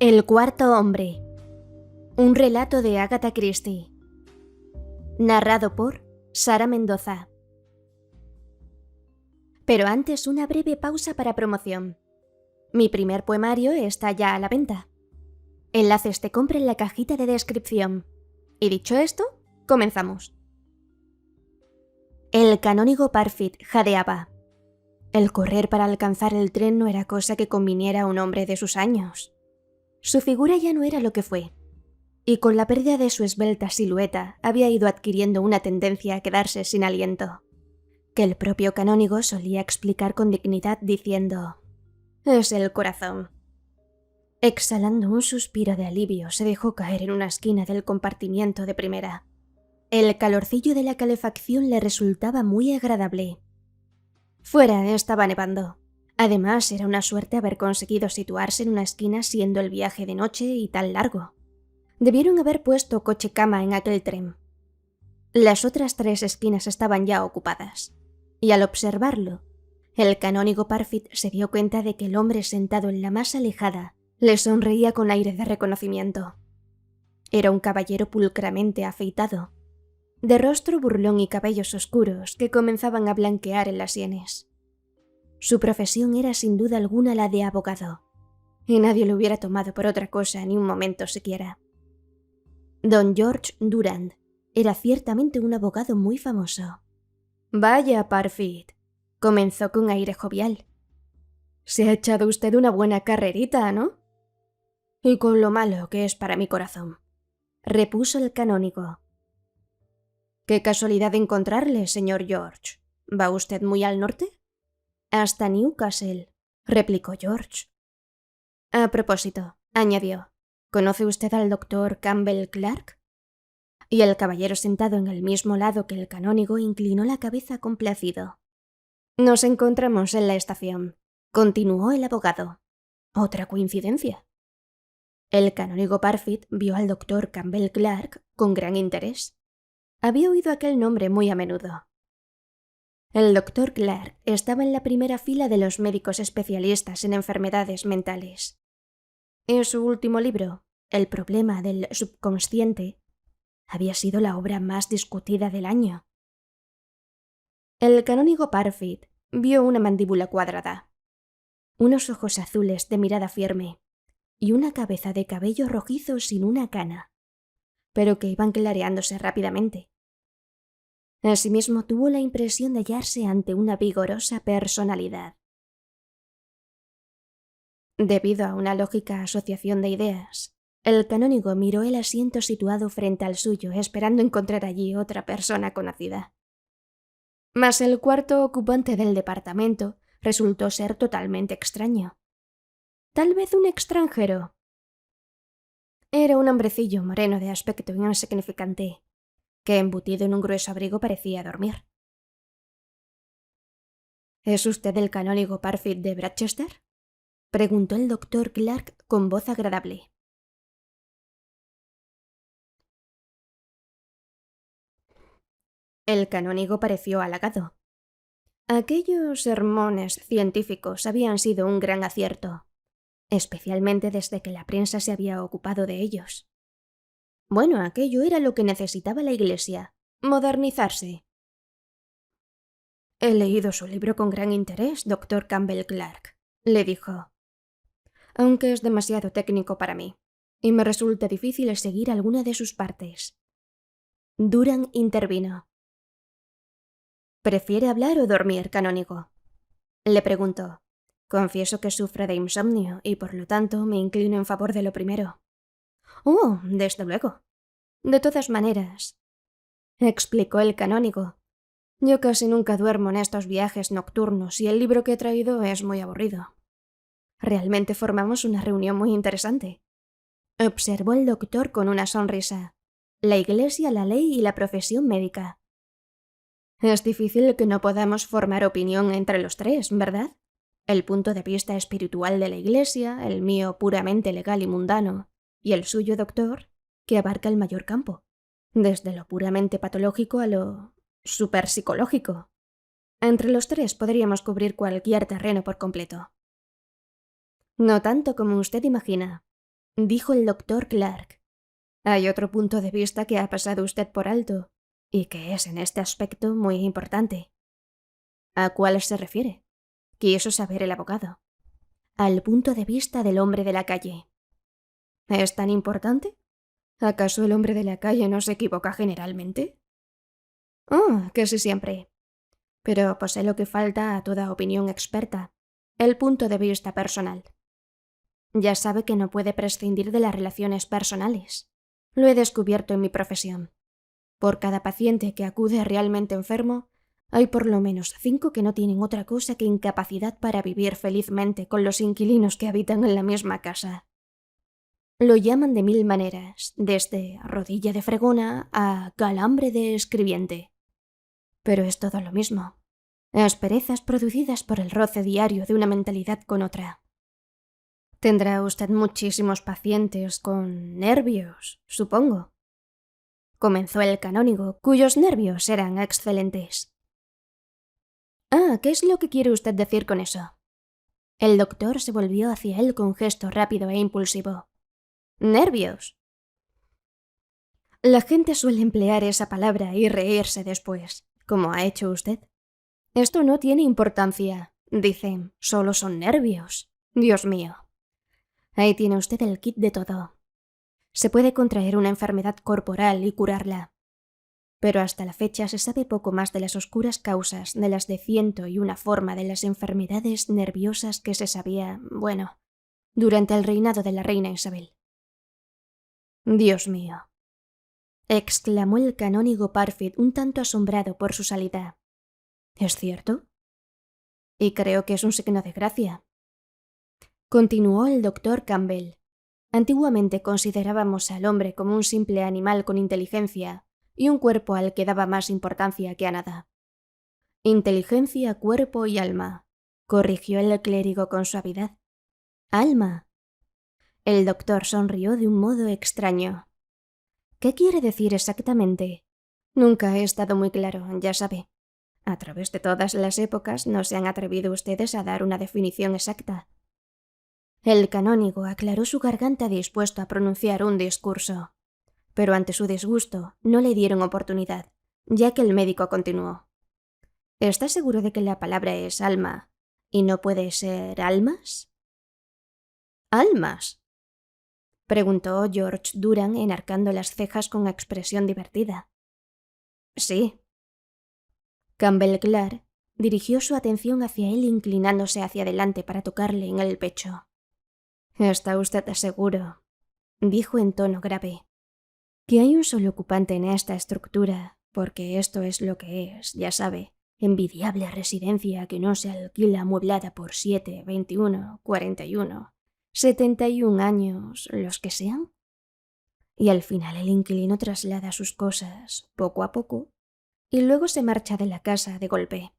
El cuarto hombre. Un relato de Agatha Christie. Narrado por Sara Mendoza. Pero antes una breve pausa para promoción. Mi primer poemario está ya a la venta. Enlaces de compra en la cajita de descripción. Y dicho esto, comenzamos. El canónigo Parfitt jadeaba. El correr para alcanzar el tren no era cosa que conviniera a un hombre de sus años. Su figura ya no era lo que fue, y con la pérdida de su esbelta silueta había ido adquiriendo una tendencia a quedarse sin aliento, que el propio canónigo solía explicar con dignidad diciendo: «Es el corazón». Exhalando un suspiro de alivio, se dejó caer en una esquina del compartimiento de primera. El calorcillo de la calefacción le resultaba muy agradable. Fuera estaba nevando. Además, era una suerte haber conseguido situarse en una esquina siendo el viaje de noche y tan largo. Debieron haber puesto coche-cama en aquel tren. Las otras 3 esquinas estaban ya ocupadas, y al observarlo, el canónigo Parfitt se dio cuenta de que el hombre sentado en la más alejada le sonreía con aire de reconocimiento. Era un caballero pulcramente afeitado, de rostro burlón y cabellos oscuros que comenzaban a blanquear en las sienes. Su profesión era sin duda alguna la de abogado, y nadie lo hubiera tomado por otra cosa ni un momento siquiera. Don George Durand era ciertamente un abogado muy famoso. «Vaya, Parfitt», comenzó con aire jovial. «Se ha echado usted una buena carrerita, ¿no?» «Y con lo malo que es para mi corazón», repuso el canónigo. «Qué casualidad encontrarle, señor George. ¿Va usted muy al norte?» «Hasta Newcastle», replicó George. «A propósito», añadió, ¿conoce usted al doctor Campbell Clark?» Y el caballero sentado en el mismo lado que el canónigo inclinó la cabeza complacido. «Nos encontramos en la estación», continuó el abogado. «Otra coincidencia». El canónigo Parfitt vio al doctor Campbell Clark con gran interés. Había oído aquel nombre muy a menudo. El doctor Clark estaba en la primera fila de los médicos especialistas en enfermedades mentales. En su último libro, El problema del subconsciente, había sido la obra más discutida del año. El canónigo Parfitt vio una mandíbula cuadrada, unos ojos azules de mirada firme y una cabeza de cabello rojizo sin una cana, pero que iban clareándose rápidamente. Asimismo, tuvo la impresión de hallarse ante una vigorosa personalidad. Debido a una lógica asociación de ideas, el canónigo miró el asiento situado frente al suyo, esperando encontrar allí otra persona conocida. Mas el cuarto ocupante del departamento resultó ser totalmente extraño. Tal vez un extranjero. Era un hombrecillo moreno de aspecto insignificante, que embutido en un grueso abrigo parecía dormir. «¿Es usted el canónigo Parfitt de Bratchester?», preguntó el doctor Clark con voz agradable. El canónigo pareció halagado. Aquellos sermones científicos habían sido un gran acierto, especialmente desde que la prensa se había ocupado de ellos. Bueno, aquello era lo que necesitaba la Iglesia, modernizarse. «He leído su libro con gran interés, doctor Campbell Clark», le dijo, «aunque es demasiado técnico para mí, y me resulta difícil seguir alguna de sus partes». Durand intervino. «¿Prefiere hablar o dormir, canónigo?», le preguntó. «Confieso que sufro de insomnio y por lo tanto me inclino en favor de lo primero». «Oh, desde luego. De todas maneras», explicó el canónigo, «yo casi nunca duermo en estos viajes nocturnos y el libro que he traído es muy aburrido». «Realmente formamos una reunión muy interesante», observó el doctor con una sonrisa. «La Iglesia, la ley y la profesión médica». «Es difícil que no podamos formar opinión entre los tres, ¿verdad? El punto de vista espiritual de la Iglesia, el mío puramente legal y mundano, y el suyo, doctor, que abarca el mayor campo, desde lo puramente patológico a lo superpsicológico. Entre los 3 podríamos cubrir cualquier terreno por completo». «No tanto como usted imagina», dijo el doctor Clark. Hay otro punto de vista que ha pasado usted por alto, y que es en este aspecto muy importante. ¿A cuál se refiere? Quiso saber el abogado. Al punto de vista del hombre de la calle. ¿Es tan importante? ¿Acaso el hombre de la calle no se equivoca generalmente? Oh, casi siempre. Pero posee lo que falta a toda opinión experta, el punto de vista personal. Ya sabe que no puede prescindir de las relaciones personales. Lo he descubierto en mi profesión. Por cada paciente que acude realmente enfermo, hay por lo menos 5 que no tienen otra cosa que incapacidad para vivir felizmente con los inquilinos que habitan en la misma casa. Lo llaman de 1000 maneras, desde rodilla de fregona a calambre de escribiente. Pero es todo lo mismo. Asperezas producidas por el roce diario de una mentalidad con otra. Tendrá usted muchísimos pacientes con nervios, supongo. Comenzó el canónigo, cuyos nervios eran excelentes. Ah, ¿qué es lo que quiere usted decir con eso? El doctor se volvió hacia él con gesto rápido e impulsivo. ¿Nervios? La gente suele emplear esa palabra y reírse después, como ha hecho usted. Esto no tiene importancia, dicen, solo son nervios. Dios mío. Ahí tiene usted el kit de todo. Se puede contraer una enfermedad corporal y curarla. Pero hasta la fecha se sabe poco más de las oscuras causas de las de 101 forma de las enfermedades nerviosas que se sabía, durante el reinado de la reina Isabel. Dios mío, exclamó el canónigo Parfitt un tanto asombrado por su salida. ¿Es cierto? Y creo que es un signo de gracia. Continuó el doctor Campbell. Antiguamente considerábamos al hombre como un simple animal con inteligencia y un cuerpo al que daba más importancia que a nada. Inteligencia, cuerpo y alma, corrigió el clérigo con suavidad. ¿Alma? El doctor sonrió de un modo extraño. ¿Qué quiere decir exactamente? Nunca he estado muy claro, ya sabe. A través de todas las épocas no se han atrevido ustedes a dar una definición exacta. El canónigo aclaró su garganta dispuesto a pronunciar un discurso. Pero ante su disgusto no le dieron oportunidad, ya que el médico continuó. ¿Está seguro de que la palabra es alma y no puede ser almas? ¿Almas?, preguntó George Durand enarcando las cejas con expresión divertida. Sí. Campbell Clark dirigió su atención hacia él inclinándose hacia adelante para tocarle en el pecho. ¿Está usted seguro?, dijo en tono grave, que hay un solo ocupante en esta estructura, porque esto es lo que es, ya sabe, envidiable residencia que no se alquila amueblada por 7, 21, 41, 71 años, los que sean? Y al final el inquilino traslada sus cosas, poco a poco, y luego se marcha de la casa de golpe.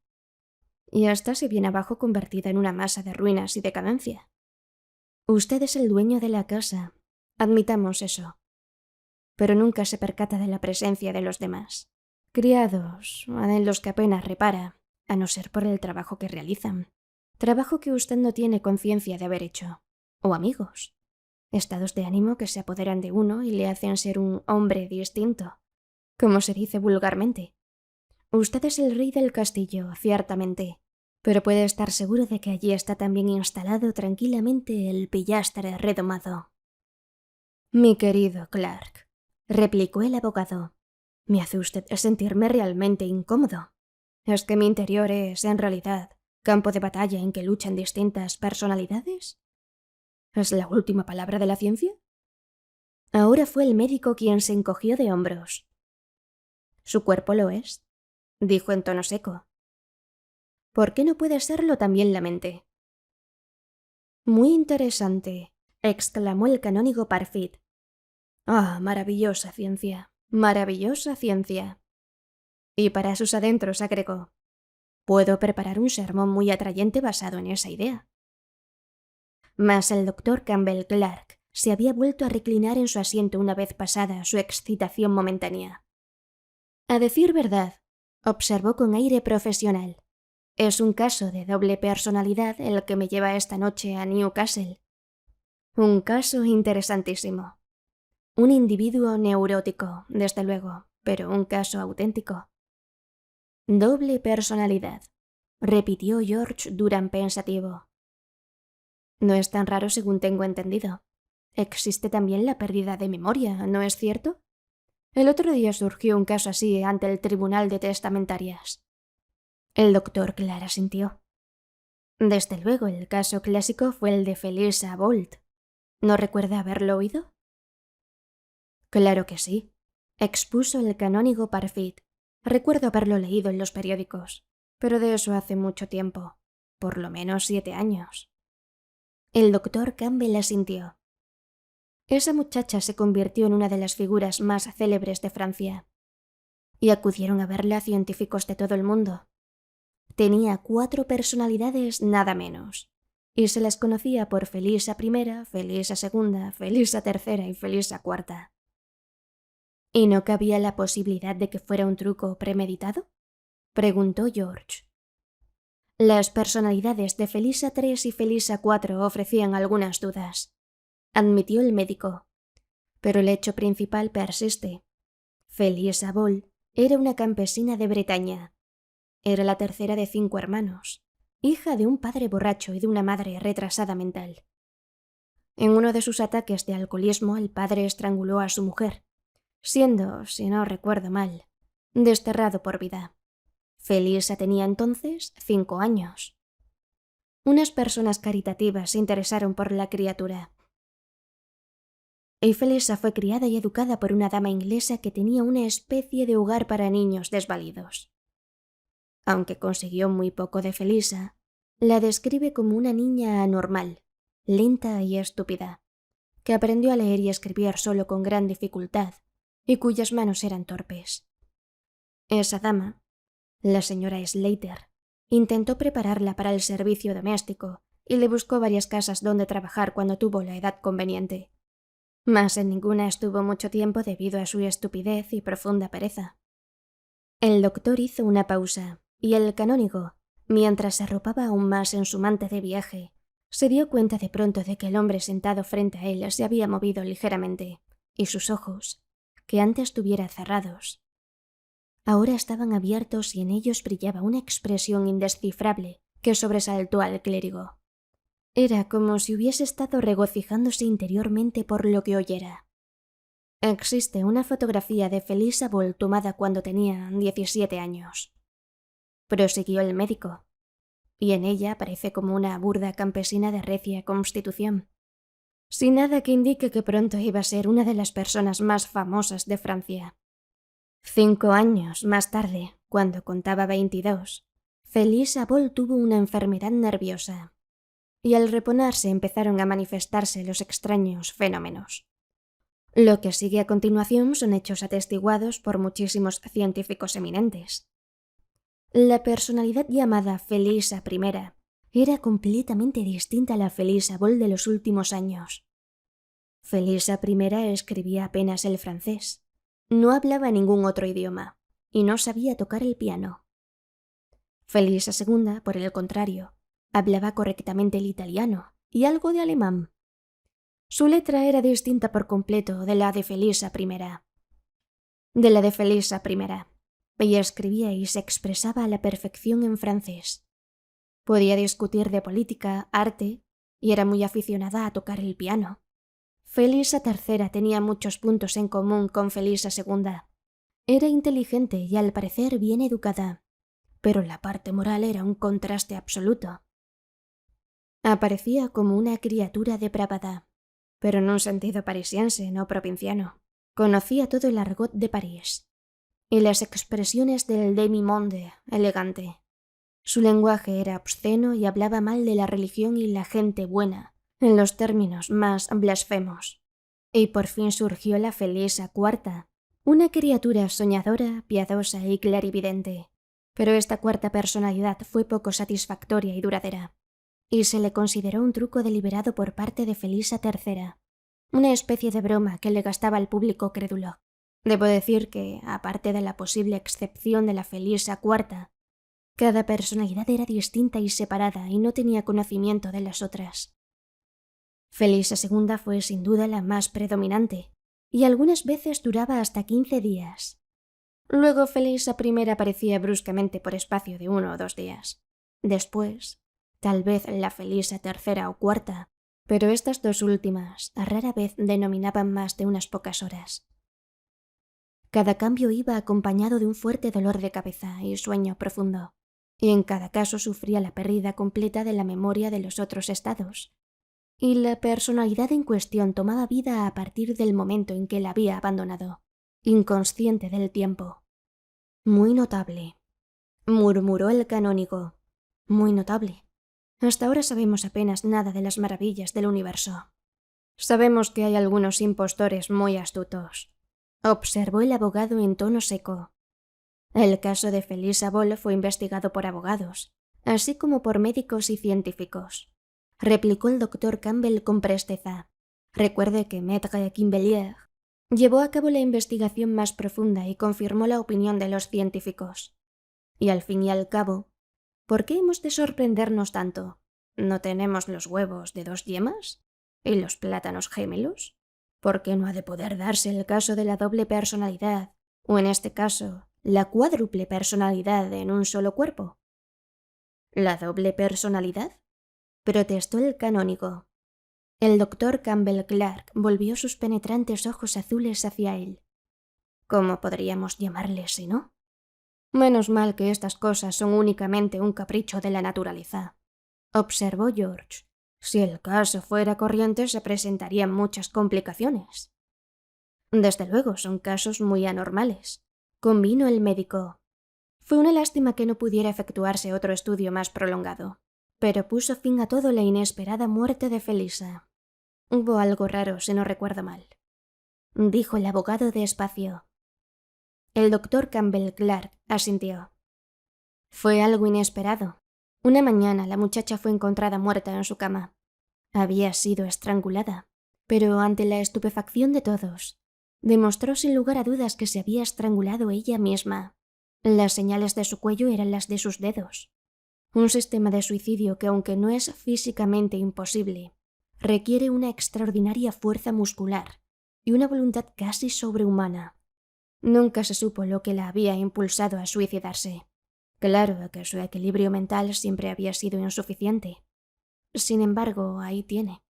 Y hasta se viene abajo convertida en una masa de ruinas y decadencia. Usted es el dueño de la casa, admitamos eso. Pero nunca se percata de la presencia de los demás. Criados, en los que apenas repara, a no ser por el trabajo que realizan. Trabajo que usted no tiene conciencia de haber hecho. O amigos. Estados de ánimo que se apoderan de uno y le hacen ser un hombre distinto, como se dice vulgarmente. Usted es el rey del castillo, ciertamente, pero puede estar seguro de que allí está también instalado tranquilamente el pillastre redomado. Mi querido Clark, replicó el abogado, me hace usted sentirme realmente incómodo. ¿Es que mi interior es, en realidad, campo de batalla en que luchan distintas personalidades? ¿Es la última palabra de la ciencia? Ahora fue el médico quien se encogió de hombros. Su cuerpo lo es, dijo en tono seco. ¿Por qué no puede serlo también la mente? Muy interesante, exclamó el canónigo Parfitt. Ah, maravillosa ciencia, maravillosa ciencia. Y para sus adentros agregó, puedo preparar un sermón muy atrayente basado en esa idea. Mas el doctor Campbell Clark se había vuelto a reclinar en su asiento una vez pasada su excitación momentánea. A decir verdad, observó con aire profesional, es un caso de doble personalidad el que me lleva esta noche a Newcastle. Un caso interesantísimo. Un individuo neurótico, desde luego, pero un caso auténtico. Doble personalidad, repitió George Durán pensativo. No es tan raro según tengo entendido. Existe también la pérdida de memoria, ¿no es cierto? El otro día surgió un caso así ante el Tribunal de Testamentarias. El doctor Clara asintió. Desde luego, el caso clásico fue el de Felisa Bolt. ¿No recuerda haberlo oído? Claro que sí, expuso el canónigo Parfit. Recuerdo haberlo leído en los periódicos, pero de eso hace mucho tiempo, por lo menos 7 años. El doctor Campbell asintió. Esa muchacha se convirtió en una de las figuras más célebres de Francia, y acudieron a verla científicos de todo el mundo. Tenía 4 personalidades nada menos, y se las conocía por Felisa I, Felisa II, Felisa III y Felisa IV. ¿Y no cabía la posibilidad de que fuera un truco premeditado?, preguntó George. Las personalidades de Felisa III y Felisa IV ofrecían algunas dudas, admitió el médico, pero el hecho principal persiste. Felisa Bolt era una campesina de Bretaña. Era la tercera de 5 hermanos, hija de un padre borracho y de una madre retrasada mental. En uno de sus ataques de alcoholismo, el padre estranguló a su mujer, siendo, si no recuerdo mal, desterrado por vida. Felisa tenía entonces 5 años. Unas personas caritativas se interesaron por la criatura. Y Felisa fue criada y educada por una dama inglesa que tenía una especie de hogar para niños desvalidos. Aunque consiguió muy poco de Felisa, la describe como una niña anormal, lenta y estúpida, que aprendió a leer y escribir solo con gran dificultad y cuyas manos eran torpes. Esa dama, la señora Slater, intentó prepararla para el servicio doméstico y le buscó varias casas donde trabajar cuando tuvo la edad conveniente. Mas en ninguna estuvo mucho tiempo debido a su estupidez y profunda pereza. El doctor hizo una pausa y el canónigo, mientras se arropaba aún más en su manta de viaje, se dio cuenta de pronto de que el hombre sentado frente a él se había movido ligeramente y sus ojos, que antes tuviera cerrados, ahora estaban abiertos y en ellos brillaba una expresión indescifrable que sobresaltó al clérigo. Era como si hubiese estado regocijándose interiormente por lo que oyera. Existe una fotografía de Felisa Bolt tomada cuando tenía 17 años. Prosiguió el médico, y en ella aparece como una burda campesina de recia constitución, sin nada que indique que pronto iba a ser una de las personas más famosas de Francia. 5 años más tarde, cuando contaba 22, Felisa Bolt tuvo una enfermedad nerviosa, y al reponerse empezaron a manifestarse los extraños fenómenos. Lo que sigue a continuación son hechos atestiguados por muchísimos científicos eminentes. La personalidad llamada Felisa I era completamente distinta a la Felisa Bolt de los últimos años. Felisa I escribía apenas el francés, no hablaba ningún otro idioma y no sabía tocar el piano. Felisa II, por el contrario, hablaba correctamente el italiano y algo de alemán. Su letra era distinta por completo de la de Felisa I, y escribía y se expresaba a la perfección en francés. Podía discutir de política, arte, y era muy aficionada a tocar el piano. Felisa III tenía muchos puntos en común con Felisa II. Era inteligente y al parecer bien educada, pero la parte moral era un contraste absoluto. Aparecía como una criatura depravada, pero en un sentido parisiense, no provinciano. Conocía todo el argot de París y las expresiones del demi-monde elegante. Su lenguaje era obsceno y hablaba mal de la religión y la gente buena, en los términos más blasfemos. Y por fin surgió la Felisa IV, una criatura soñadora, piadosa y clarividente. Pero esta cuarta personalidad fue poco satisfactoria y duradera, y se le consideró un truco deliberado por parte de Felisa III, una especie de broma que le gastaba al público crédulo. Debo decir que, aparte de la posible excepción de la Felisa IV, cada personalidad era distinta y separada y no tenía conocimiento de las otras. Felisa II fue sin duda la más predominante, y algunas veces duraba hasta 15 días. Luego Felisa I aparecía bruscamente por espacio de 1 o 2 días. Después, tal vez la Felisa III o IV, pero estas dos últimas rara vez denominaban más de unas pocas horas. Cada cambio iba acompañado de un fuerte dolor de cabeza y sueño profundo, y en cada caso sufría la pérdida completa de la memoria de los otros estados. Y la personalidad en cuestión tomaba vida a partir del momento en que la había abandonado, inconsciente del tiempo. Muy notable, murmuró el canónigo. Muy notable. Hasta ahora sabemos apenas nada de las maravillas del universo. Sabemos que hay algunos impostores muy astutos, observó el abogado en tono seco. El caso de Felisa Boll fue investigado por abogados, así como por médicos y científicos, replicó el doctor Campbell con presteza. Recuerde que Maître Quimbellier llevó a cabo la investigación más profunda y confirmó la opinión de los científicos. Y al fin y al cabo, ¿por qué hemos de sorprendernos tanto? ¿No tenemos los huevos de 2 yemas? ¿Y los plátanos gemelos? ¿Por qué no ha de poder darse el caso de la doble personalidad, o en este caso, la cuádruple personalidad en un solo cuerpo? ¿La doble personalidad?, protestó el canónigo. El doctor Campbell Clark volvió sus penetrantes ojos azules hacia él. ¿Cómo podríamos llamarle si no? Menos mal que estas cosas son únicamente un capricho de la naturaleza, observó George. Si el caso fuera corriente se presentarían muchas complicaciones. Desde luego son casos muy anormales, convino el médico. Fue una lástima que no pudiera efectuarse otro estudio más prolongado, pero puso fin a todo la inesperada muerte de Felisa. Hubo algo raro, si no recuerdo mal, dijo el abogado despacio. El doctor Campbell Clark asintió. Fue algo inesperado. Una mañana la muchacha fue encontrada muerta en su cama. Había sido estrangulada, pero ante la estupefacción de todos, demostró sin lugar a dudas que se había estrangulado ella misma. Las señales de su cuello eran las de sus dedos. Un sistema de suicidio que, aunque no es físicamente imposible, requiere una extraordinaria fuerza muscular y una voluntad casi sobrehumana. Nunca se supo lo que la había impulsado a suicidarse. Claro que su equilibrio mental siempre había sido insuficiente. Sin embargo, ahí tiene.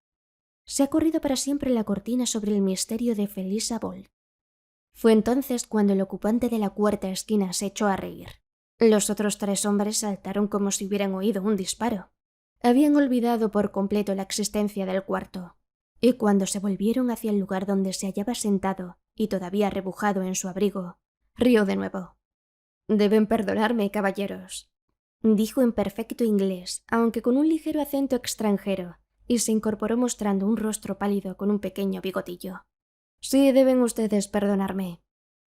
Se ha corrido para siempre la cortina sobre el misterio de Felisa Boll. Fue entonces cuando el ocupante de la cuarta esquina se echó a reír. Los otros 3 hombres saltaron como si hubieran oído un disparo. Habían olvidado por completo la existencia del cuarto, y cuando se volvieron hacia el lugar donde se hallaba sentado y todavía rebujado en su abrigo, rió de nuevo. «Deben perdonarme, caballeros», dijo en perfecto inglés, aunque con un ligero acento extranjero, y se incorporó mostrando un rostro pálido con un pequeño bigotillo. «Sí, deben ustedes perdonarme»,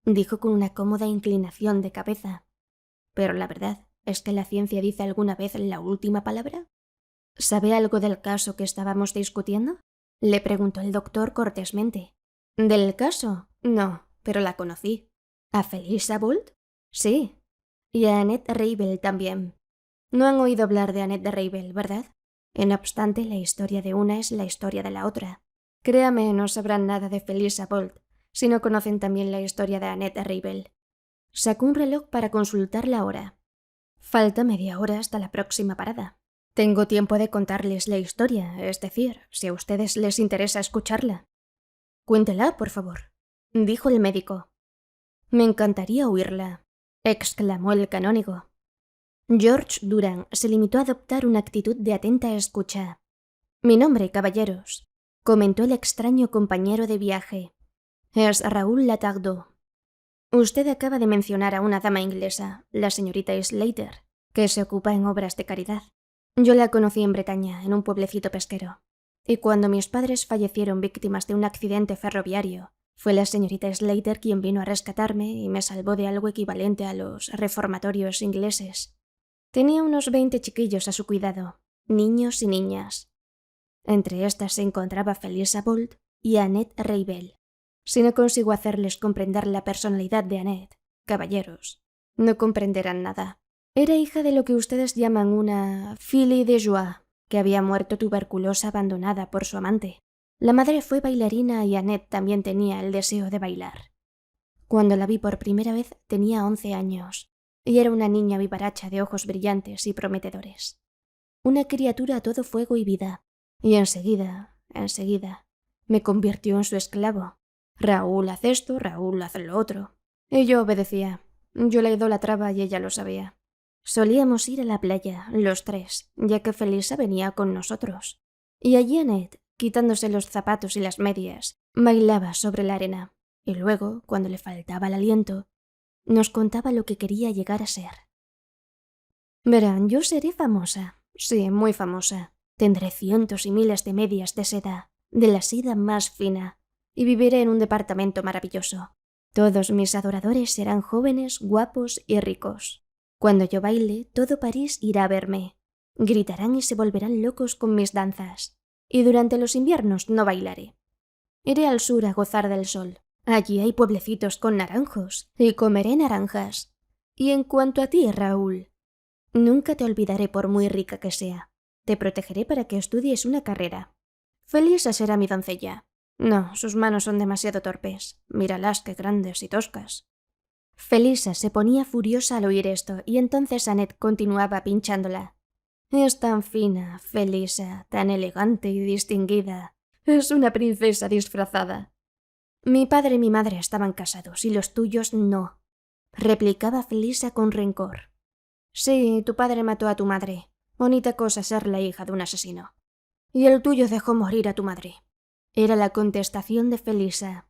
dijo con una cómoda inclinación de cabeza. «Pero la verdad es que la ciencia dice alguna vez la última palabra». «¿Sabe algo del caso que estábamos discutiendo?», le preguntó el doctor cortésmente. «¿Del caso? No, pero la conocí». «¿A Felisa Boll?» «Sí. Y a Annette Reibel también. No han oído hablar de Annette Reibel, ¿verdad? No obstante, la historia de una es la historia de la otra. Créame, no sabrán nada de Felisa Boll si no conocen también la historia de Annette Reibel». Sacó un reloj para consultar la hora. «Falta media hora hasta la próxima parada. Tengo tiempo de contarles la historia, es decir, si a ustedes les interesa escucharla». «Cuéntela, por favor», dijo el médico. «Me encantaría oírla», exclamó el canónigo. George Durand se limitó a adoptar una actitud de atenta escucha. «Mi nombre, caballeros», comentó el extraño compañero de viaje, «es Raúl Latardou. Usted acaba de mencionar a una dama inglesa, la señorita Slater, que se ocupa en obras de caridad. Yo la conocí en Bretaña, en un pueblecito pesquero. Y cuando mis padres fallecieron víctimas de un accidente ferroviario, fue la señorita Slater quien vino a rescatarme y me salvó de algo equivalente a los reformatorios ingleses. Tenía unos 20 chiquillos a su cuidado, niños y niñas. Entre estas se encontraba Felisa Boll y Annette Reibel. Si no consigo hacerles comprender la personalidad de Annette, caballeros, no comprenderán nada. Era hija de lo que ustedes llaman una fille de joie, que había muerto tuberculosa abandonada por su amante. La madre fue bailarina y Annette también tenía el deseo de bailar. Cuando la vi por primera vez tenía 11 años y era una niña vivaracha de ojos brillantes y prometedores. Una criatura a todo fuego y vida, y enseguida, me convirtió en su esclavo. Raúl, haz esto, Raúl, haz lo otro. Y yo obedecía. Yo la idolatraba y ella lo sabía. Solíamos ir a la playa, los tres, ya que Felisa venía con nosotros. Y allí Annette, quitándose los zapatos y las medias, bailaba sobre la arena. Y luego, cuando le faltaba el aliento, nos contaba lo que quería llegar a ser. Verán, yo seré famosa. Sí, muy famosa. Tendré cientos y miles de medias de seda, de la seda más fina, y viviré en un departamento maravilloso. Todos mis adoradores serán jóvenes, guapos y ricos. Cuando yo baile, todo París irá a verme. Gritarán y se volverán locos con mis danzas. Y durante los inviernos no bailaré. Iré al sur a gozar del sol. Allí hay pueblecitos con naranjos, y comeré naranjas. Y en cuanto a ti, Raúl, nunca te olvidaré por muy rica que sea. Te protegeré para que estudies una carrera. Felisa será mi doncella. No, sus manos son demasiado torpes. Míralas, qué grandes y toscas. Felisa se ponía furiosa al oír esto y entonces Annette continuaba pinchándola. Es tan fina, Felisa, tan elegante y distinguida. Es una princesa disfrazada. Mi padre y mi madre estaban casados y los tuyos no, replicaba Felisa con rencor. Sí, tu padre mató a tu madre. Bonita cosa ser la hija de un asesino. Y el tuyo dejó morir a tu madre. Era la contestación de Felisa.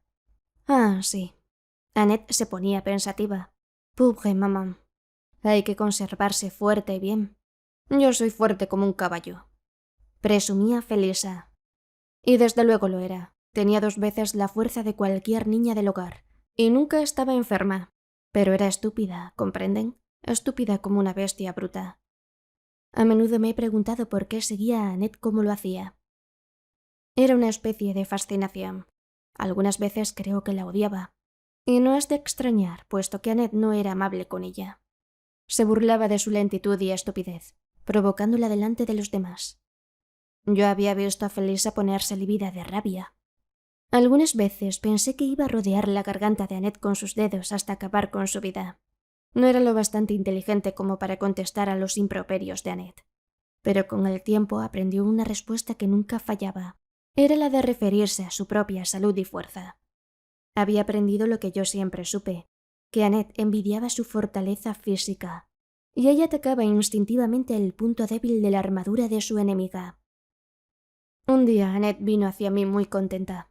Ah, sí. Annette se ponía pensativa. Pobre maman. Hay que conservarse fuerte y bien. Yo soy fuerte como un caballo. Presumía Felisa. Y desde luego lo era. Tenía 2 veces la fuerza de cualquier niña del hogar. Y nunca estaba enferma. Pero era estúpida, ¿comprenden? Estúpida como una bestia bruta. A menudo me he preguntado por qué seguía a Annette como lo hacía. Era una especie de fascinación. Algunas veces creo que la odiaba. Y no es de extrañar, puesto que Annette no era amable con ella. Se burlaba de su lentitud y estupidez, provocándola delante de los demás. Yo había visto a Felisa ponerse lívida de rabia. Algunas veces pensé que iba a rodear la garganta de Annette con sus dedos hasta acabar con su vida. No era lo bastante inteligente como para contestar a los improperios de Annette. Pero con el tiempo aprendió una respuesta que nunca fallaba. Era la de referirse a su propia salud y fuerza. Había aprendido lo que yo siempre supe, que Annette envidiaba su fortaleza física, y ella atacaba instintivamente el punto débil de la armadura de su enemiga. Un día Annette vino hacia mí muy contenta.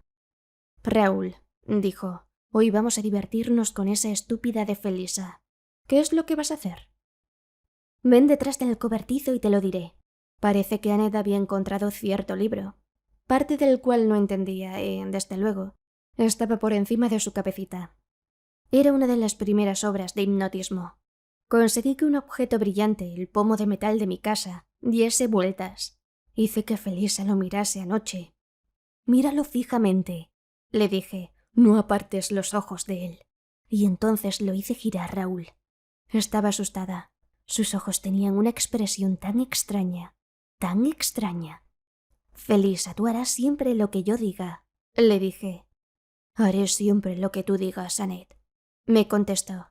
Raúl, dijo, hoy vamos a divertirnos con esa estúpida de Felisa. ¿Qué es lo que vas a hacer? Ven detrás del cobertizo y te lo diré. Parece que Annette había encontrado cierto libro, parte del cual no entendía y, desde luego, estaba por encima de su cabecita. Era una de las primeras obras de hipnotismo. Conseguí que un objeto brillante, el pomo de metal de mi casa, diese vueltas. Hice que Felisa lo mirase anoche. Míralo fijamente, le dije, no apartes los ojos de él. Y entonces lo hice girar, Raúl. Estaba asustada. Sus ojos tenían una expresión tan extraña, tan extraña. Felisa, tú harás siempre lo que yo diga, le dije. Haré siempre lo que tú digas, Annette, me contestó.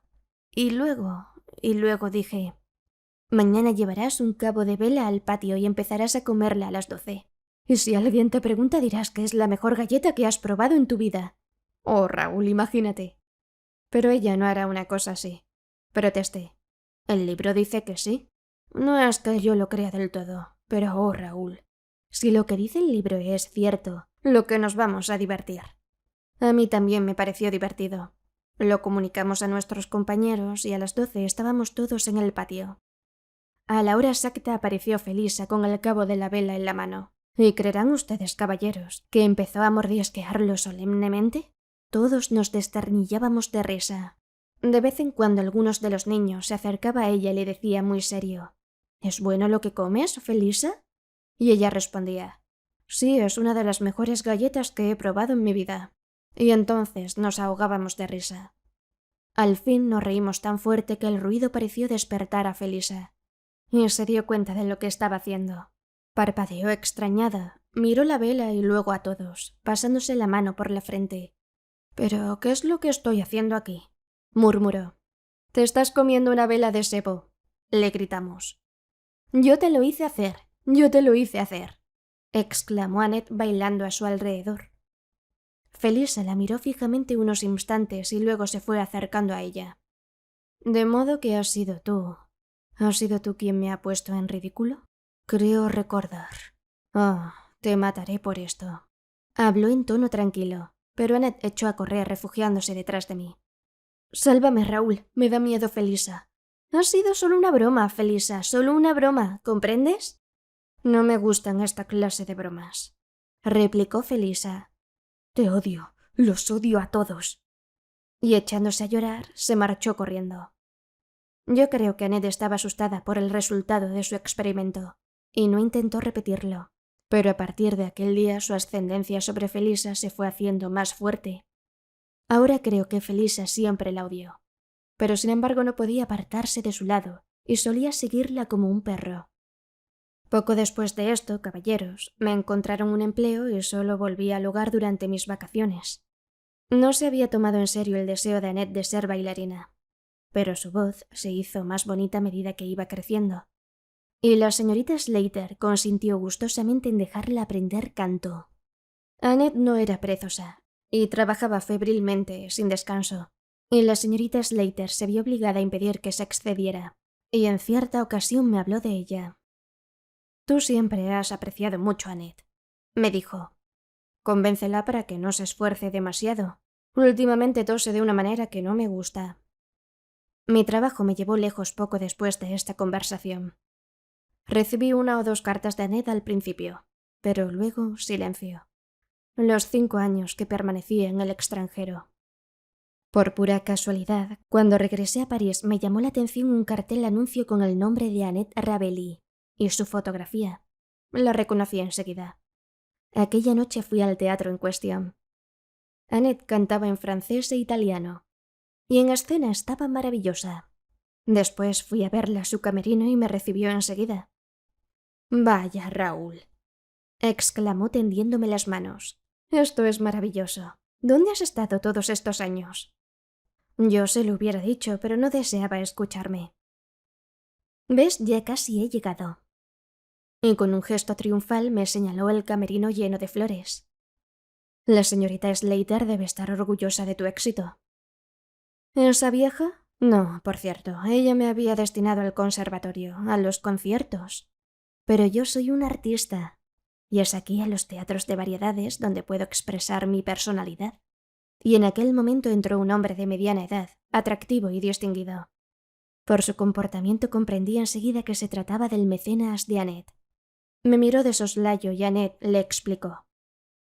Y luego dije, mañana llevarás un cabo de vela al patio y empezarás a comerla a las 12. Y si alguien te pregunta dirás que es la mejor galleta que has probado en tu vida. Oh, Raúl, imagínate. Pero ella no hará una cosa así. Protesté. El libro dice que sí. No es que yo lo crea del todo, pero oh, Raúl, si lo que dice el libro es cierto, lo que nos vamos a divertir. A mí también me pareció divertido. Lo comunicamos a nuestros compañeros y a las 12 estábamos todos en el patio. A la hora exacta apareció Felisa con el cabo de la vela en la mano. ¿Y creerán ustedes, caballeros, que empezó a mordisquearlo solemnemente? Todos nos desternillábamos de risa. De vez en cuando algunos de los niños se acercaba a ella y le decía muy serio, ¿es bueno lo que comes, Felisa? Y ella respondía, sí, es una de las mejores galletas que he probado en mi vida. Y entonces nos ahogábamos de risa. Al fin nos reímos tan fuerte que el ruido pareció despertar a Felisa, y se dio cuenta de lo que estaba haciendo. Parpadeó extrañada, miró la vela y luego a todos, pasándose la mano por la frente. «¿Pero qué es lo que estoy haciendo aquí?», murmuró. «Te estás comiendo una vela de sebo», le gritamos. «Yo te lo hice hacer, yo te lo hice hacer», exclamó Annette bailando a su alrededor. Felisa la miró fijamente unos instantes y luego se fue acercando a ella. «¿De modo que has sido tú? ¿Has sido tú quien me ha puesto en ridículo? Creo recordar. Oh, te mataré por esto». Habló en tono tranquilo, pero Annette echó a correr refugiándose detrás de mí. «Sálvame, Raúl, me da miedo Felisa». «Ha sido solo una broma, Felisa, solo una broma, ¿comprendes?» «No me gustan esta clase de bromas», replicó Felisa. «Te odio, los odio a todos». Y echándose a llorar, se marchó corriendo. Yo creo que Annette estaba asustada por el resultado de su experimento, y no intentó repetirlo, pero a partir de aquel día su ascendencia sobre Felisa se fue haciendo más fuerte. Ahora creo que Felisa siempre la odió, pero sin embargo no podía apartarse de su lado y solía seguirla como un perro. Poco después de esto, caballeros, me encontraron un empleo y solo volví al hogar durante mis vacaciones. No se había tomado en serio el deseo de Annette de ser bailarina, pero su voz se hizo más bonita a medida que iba creciendo, y la señorita Slater consintió gustosamente en dejarla aprender canto. Annette no era perezosa, y trabajaba febrilmente, sin descanso, y la señorita Slater se vio obligada a impedir que se excediera, y en cierta ocasión me habló de ella. «Tú siempre has apreciado mucho a Annette», me dijo. «Convéncela para que no se esfuerce demasiado. Últimamente tose de una manera que no me gusta». Mi trabajo me llevó lejos poco después de esta conversación. Recibí 1 o 2 cartas de Annette al principio, pero luego silencio. Los 5 años que permanecí en el extranjero. Por pura casualidad, cuando regresé a París me llamó la atención un cartel anuncio con el nombre de Annette Rabelais y su fotografía. La reconocí enseguida. Aquella noche fui al teatro en cuestión. Annette cantaba en francés e italiano, y en escena estaba maravillosa. Después fui a verla a su camerino y me recibió enseguida. «Vaya, Raúl», exclamó tendiéndome las manos. «Esto es maravilloso. ¿Dónde has estado todos estos años?» Yo se lo hubiera dicho, pero no deseaba escucharme. «¿Ves? Ya casi he llegado». Y con un gesto triunfal me señaló el camerino lleno de flores. «La señorita Slater debe estar orgullosa de tu éxito». «¿Esa vieja? No, por cierto, ella me había destinado al conservatorio, a los conciertos. Pero yo soy un artista, y es aquí a los teatros de variedades donde puedo expresar mi personalidad». Y en aquel momento entró un hombre de mediana edad, atractivo y distinguido. Por su comportamiento comprendí enseguida que se trataba del mecenas de Annette. Me miró de soslayo y Annette le explicó.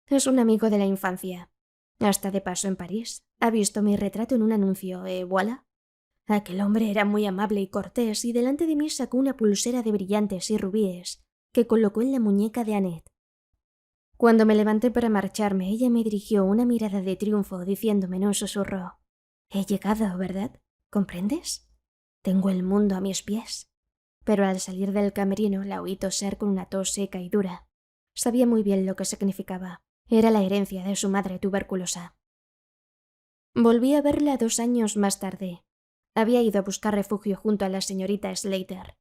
«Es un amigo de la infancia. Hasta de paso en París. Ha visto mi retrato en un anuncio, voilà». Aquel hombre era muy amable y cortés y delante de mí sacó una pulsera de brillantes y rubíes que colocó en la muñeca de Annette. Cuando me levanté para marcharme, ella me dirigió una mirada de triunfo diciéndome en un susurro: «He llegado, ¿verdad? ¿Comprendes? Tengo el mundo a mis pies». Pero al salir del camerino la oí toser con una tos seca y dura. Sabía muy bien lo que significaba. Era la herencia de su madre tuberculosa. Volví a verla 2 años más tarde. Había ido a buscar refugio junto a la señorita Slater.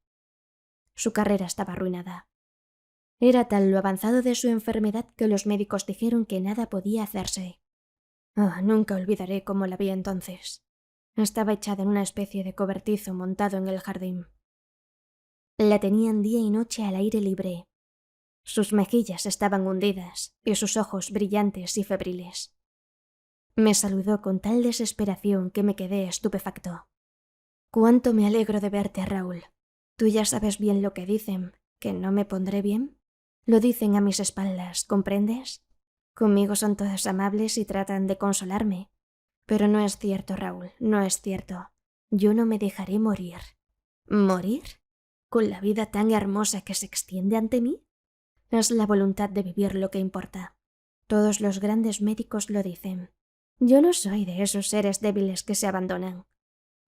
Su carrera estaba arruinada. Era tal lo avanzado de su enfermedad que los médicos dijeron que nada podía hacerse. Nunca olvidaré cómo la vi entonces. Estaba echada en una especie de cobertizo montado en el jardín. La tenían día y noche al aire libre. Sus mejillas estaban hundidas y sus ojos brillantes y febriles. Me saludó con tal desesperación que me quedé estupefacto. «Cuánto me alegro de verte, Raúl. Tú ya sabes bien lo que dicen, que no me pondré bien. Lo dicen a mis espaldas, ¿comprendes? Conmigo son todas amables y tratan de consolarme. Pero no es cierto, Raúl, no es cierto. Yo no me dejaré morir». «¿Morir? ¿Con la vida tan hermosa que se extiende ante mí?» Es la voluntad de vivir lo que importa. Todos los grandes médicos lo dicen. Yo no soy de esos seres débiles que se abandonan.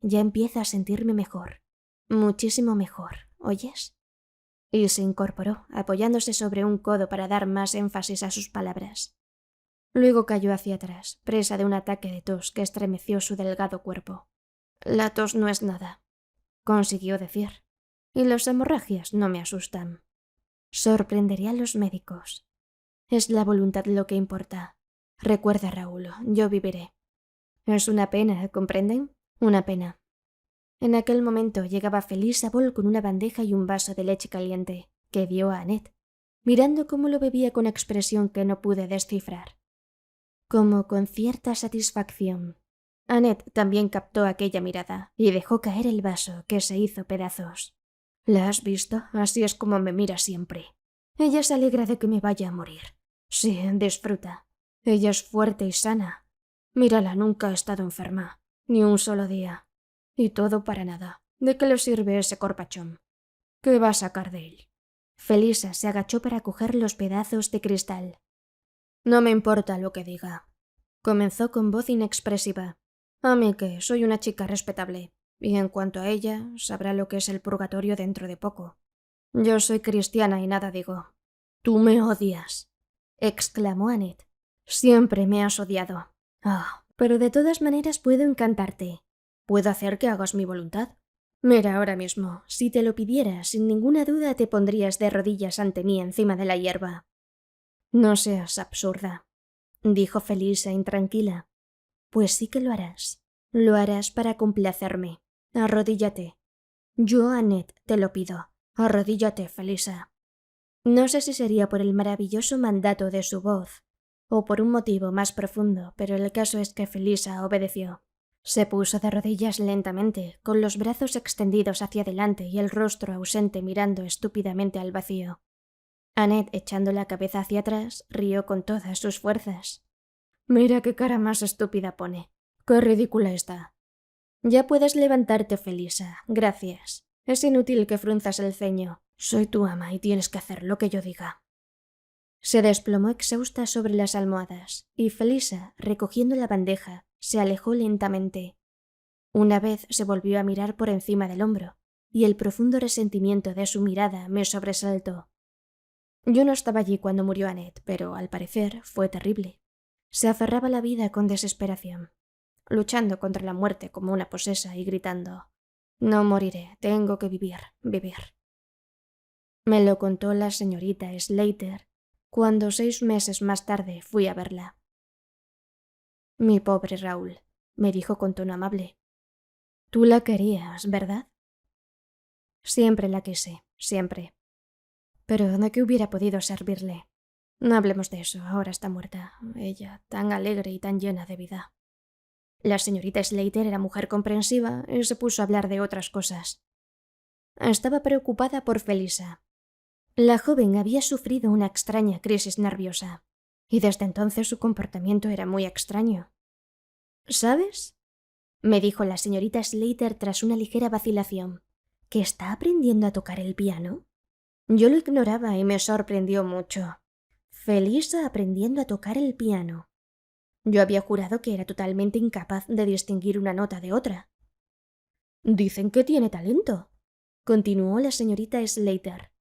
Ya empiezo a sentirme mejor. Muchísimo mejor, ¿oyes? y se incorporó, apoyándose sobre un codo para dar más énfasis a sus palabras. Luego cayó hacia atrás, presa de un ataque de tos que estremeció su delgado cuerpo. La tos no es nada, consiguió decir, y las hemorragias no me asustan. Sorprendería a los médicos. Es la voluntad lo que importa. Recuerda, Raúl, yo viviré. Es una pena, ¿comprenden? Una pena. En aquel momento llegaba Felisa Ball con una bandeja y un vaso de leche caliente, que dio a Annette, mirando cómo lo bebía con expresión que no pude descifrar. Como con cierta satisfacción. Annette también captó aquella mirada y dejó caer el vaso, que se hizo pedazos. ¿La has visto? Así es como me mira siempre. Ella se alegra de que me vaya a morir. Sí, disfruta. Ella es fuerte y sana. Mírala, nunca ha estado enferma, ni un solo día. Y todo para nada. ¿De qué le sirve ese corpachón? ¿Qué va a sacar de él? Felisa se agachó para coger los pedazos de cristal. No me importa lo que diga. Comenzó con voz inexpresiva. A mí que soy una chica respetable, y en cuanto a ella, sabrá lo que es el purgatorio dentro de poco. Yo soy cristiana y nada digo. Tú me odias, exclamó Annette. Siempre me has odiado. Pero de todas maneras puedo encantarte. Puedo hacer que hagas mi voluntad. Mira ahora mismo, si te lo pidiera, sin ninguna duda te pondrías de rodillas ante mí encima de la hierba. No seas absurda, dijo Felisa intranquila. Pues sí que lo harás. Lo harás para complacerme. Arrodíllate. Yo, Annette, te lo pido. Arrodíllate, Felisa. No sé si sería por el maravilloso mandato de su voz o por un motivo más profundo, pero el caso es que Felisa obedeció. Se puso de rodillas lentamente, con los brazos extendidos hacia adelante y el rostro ausente mirando estúpidamente al vacío. Annette, echando la cabeza hacia atrás, rió con todas sus fuerzas. Mira qué cara más estúpida pone. Qué ridícula está. Ya puedes levantarte, Felisa. Gracias. Es inútil que frunzas el ceño. Soy tu ama y tienes que hacer lo que yo diga. Se desplomó exhausta sobre las almohadas, y Felisa, recogiendo la bandeja, se alejó lentamente. Una vez se volvió a mirar por encima del hombro, y el profundo resentimiento de su mirada me sobresaltó. Yo no estaba allí cuando murió Annette, pero al parecer fue terrible. Se aferraba a la vida con desesperación, luchando contra la muerte como una posesa y gritando: «No moriré, tengo que vivir, vivir». Me lo contó la señorita Slater cuando 6 meses más tarde fui a verla. «Mi pobre Raúl», me dijo con tono amable. «Tú la querías, ¿verdad?» «Siempre la quise, siempre. Pero ¿de qué hubiera podido servirle? No hablemos de eso, ahora está muerta. Ella, tan alegre y tan llena de vida». La señorita Slater era mujer comprensiva y se puso a hablar de otras cosas. Estaba preocupada por Felisa. La joven había sufrido una extraña crisis nerviosa, y desde entonces su comportamiento era muy extraño. ¿Sabes?, me dijo la señorita Slater tras una ligera vacilación, ¿que está aprendiendo a tocar el piano? Yo lo ignoraba y me sorprendió mucho. Felisa aprendiendo a tocar el piano. Yo había jurado que era totalmente incapaz de distinguir una nota de otra. «Dicen que tiene talento», continuó la señorita Slater.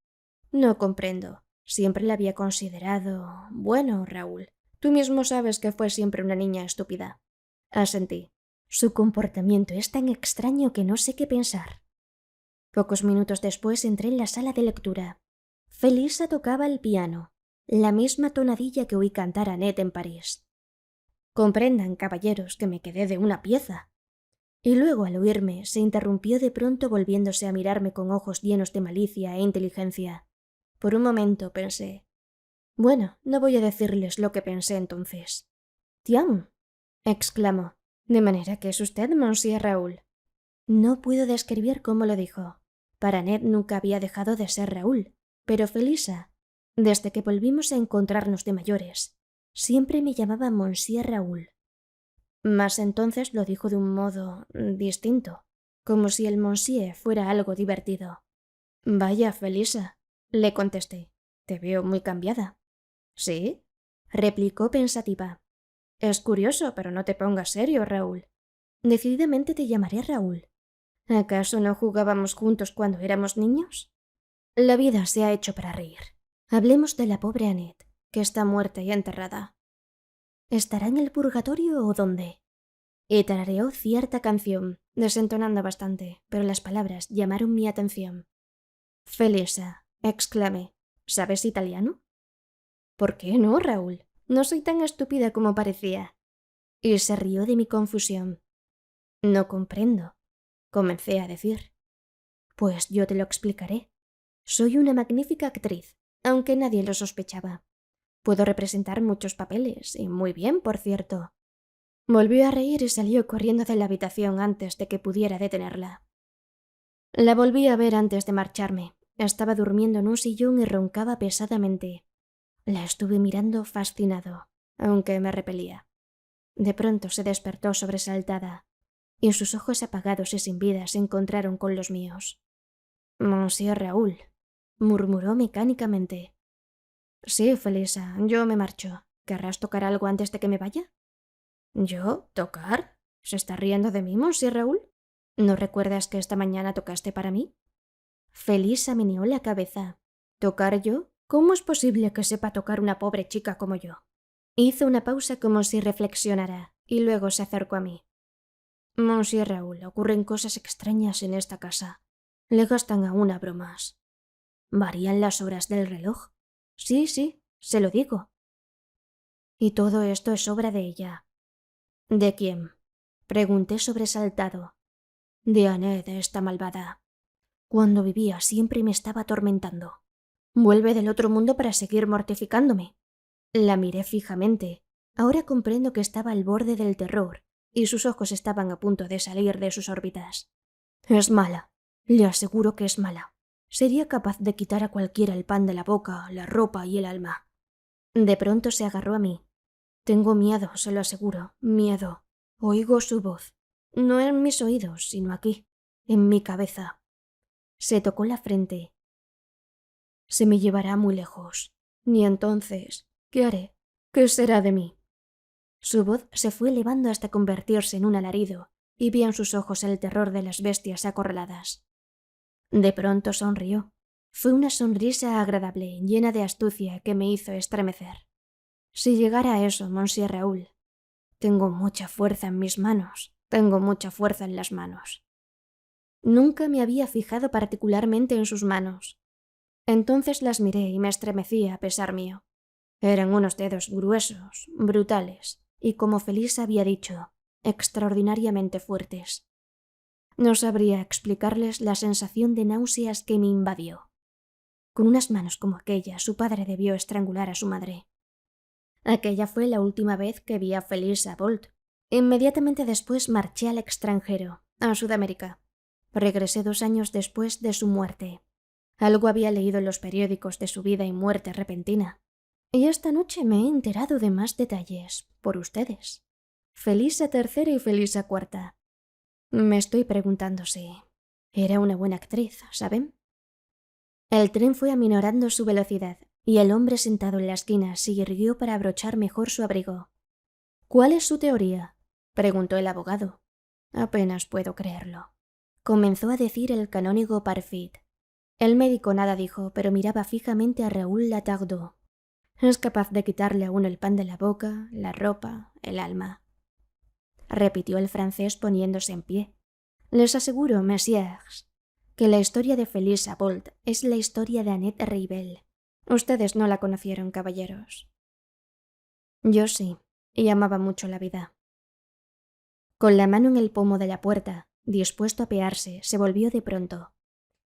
«No comprendo. Siempre la había considerado... Bueno, Raúl, tú mismo sabes que fue siempre una niña estúpida». Asentí. Su comportamiento es tan extraño que no sé qué pensar. Pocos minutos después entré en la sala de lectura. Felisa tocaba el piano, la misma tonadilla que oí cantar a Annette en París. Comprendan, caballeros, que me quedé de una pieza. Y luego, al oírme, se interrumpió de pronto volviéndose a mirarme con ojos llenos de malicia e inteligencia. Por un momento pensé... Bueno, no voy a decirles lo que pensé entonces. «Tiens», exclamó. «De manera que es usted, Monsieur Raúl». No puedo describir cómo lo dijo. Para Annette nunca había dejado de ser Raúl, pero Felisa, desde que volvimos a encontrarnos de mayores, siempre me llamaba Monsieur Raúl. Mas entonces lo dijo de un modo distinto, como si el Monsieur fuera algo divertido. «Vaya, Felisa», le contesté, «te veo muy cambiada». «¿Sí?», replicó pensativa. «Es curioso, pero no te pongas serio, Raúl. Decididamente te llamaré Raúl. ¿Acaso no jugábamos juntos cuando éramos niños?» La vida se ha hecho para reír. Hablemos de la pobre Annette, que está muerta y enterrada. ¿Estará en el purgatorio o dónde? Y tarareó cierta canción, desentonando bastante, pero las palabras llamaron mi atención. Felisa, exclamé, ¿sabes italiano? ¿Por qué no, Raúl? No soy tan estúpida como parecía. Y se rió de mi confusión. No comprendo, comencé a decir. Pues yo te lo explicaré. Soy una magnífica actriz, aunque nadie lo sospechaba. Puedo representar muchos papeles, y muy bien, por cierto. Volvió a reír y salió corriendo de la habitación antes de que pudiera detenerla. La volví a ver antes de marcharme. Estaba durmiendo en un sillón y roncaba pesadamente. La estuve mirando fascinado, aunque me repelía. De pronto se despertó sobresaltada, y sus ojos apagados y sin vida se encontraron con los míos. «Monsieur Raúl», murmuró mecánicamente. «Sí, Felisa, yo me marcho. ¿Querrás tocar algo antes de que me vaya?» «¿Yo? ¿Tocar? ¿Se está riendo de mí, Monsieur Raúl? ¿No recuerdas que esta mañana tocaste para mí?» Felisa meneó la cabeza. ¿Tocar yo? ¿Cómo es posible que sepa tocar una pobre chica como yo? Hizo una pausa como si reflexionara, y luego se acercó a mí. «Monsieur Raúl, ocurren cosas extrañas en esta casa. Le gastan a una bromas. ¿Varían las horas del reloj? Sí, se lo digo. Y todo esto es obra de ella». «¿De quién?», pregunté sobresaltado. «De Annette, esta malvada. Cuando vivía siempre me estaba atormentando. Vuelve del otro mundo para seguir mortificándome». La miré fijamente. Ahora comprendo que estaba al borde del terror, y sus ojos estaban a punto de salir de sus órbitas. «Es mala. Le aseguro que es mala. Sería capaz de quitar a cualquiera el pan de la boca, la ropa y el alma». De pronto se agarró a mí. «Tengo miedo, se lo aseguro, miedo. Oigo su voz. No en mis oídos, sino aquí, en mi cabeza». Se tocó la frente. «Se me llevará muy lejos. Y entonces, ¿qué haré? ¿Qué será de mí?» Su voz se fue elevando hasta convertirse en un alarido, y vi en sus ojos el terror de las bestias acorraladas. De pronto sonrió. Fue una sonrisa agradable, llena de astucia, que me hizo estremecer. Si llegara a eso, Monsieur Raúl. Tengo mucha fuerza en mis manos, tengo mucha fuerza en las manos. Nunca me había fijado particularmente en sus manos. Entonces las miré y me estremecí a pesar mío. Eran unos dedos gruesos, brutales, y como Felisa había dicho, extraordinariamente fuertes. No sabría explicarles la sensación de náuseas que me invadió. Con unas manos como aquella, su padre debió estrangular a su madre. Aquella fue la última vez que vi a Felisa Bolt. Inmediatamente después marché al extranjero, a Sudamérica. Regresé 2 años después de su muerte. Algo había leído en los periódicos de su vida y muerte repentina. Y esta noche me he enterado de más detalles, por ustedes. Felisa III y Felisa IV. Me estoy preguntando si era una buena actriz, ¿saben? El tren fue aminorando su velocidad, y el hombre sentado en la esquina se irguió para abrochar mejor su abrigo. «¿Cuál es su teoría?», preguntó el abogado. «Apenas puedo creerlo», comenzó a decir el canónigo Parfit. El médico nada dijo, pero miraba fijamente a Raúl Latardou. «Es capaz de quitarle a uno el pan de la boca, la ropa, el alma», repitió el francés poniéndose en pie. «Les aseguro, messieurs, que la historia de Felisa Bolt es la historia de Annette Reibel. Ustedes no la conocieron, caballeros». Yo sí, y amaba mucho la vida. Con la mano en el pomo de la puerta, dispuesto a apearse, se volvió de pronto,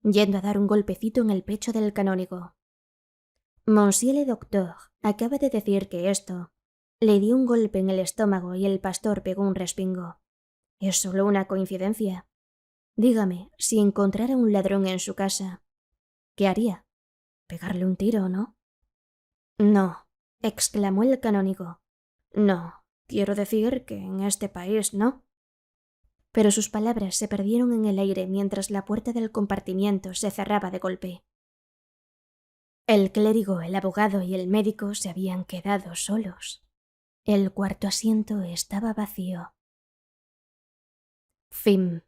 yendo a dar un golpecito en el pecho del canónigo. «Monsieur le docteur acaba de decir que esto...». Le dio un golpe en el estómago y el pastor pegó un respingo. «¿Es solo una coincidencia? Dígame, si encontrara un ladrón en su casa, ¿qué haría? ¿Pegarle un tiro, no?» «No», exclamó el canónigo. «No, quiero decir que en este país no». Pero sus palabras se perdieron en el aire mientras la puerta del compartimiento se cerraba de golpe. El clérigo, el abogado y el médico se habían quedado solos. El cuarto asiento estaba vacío. Fin.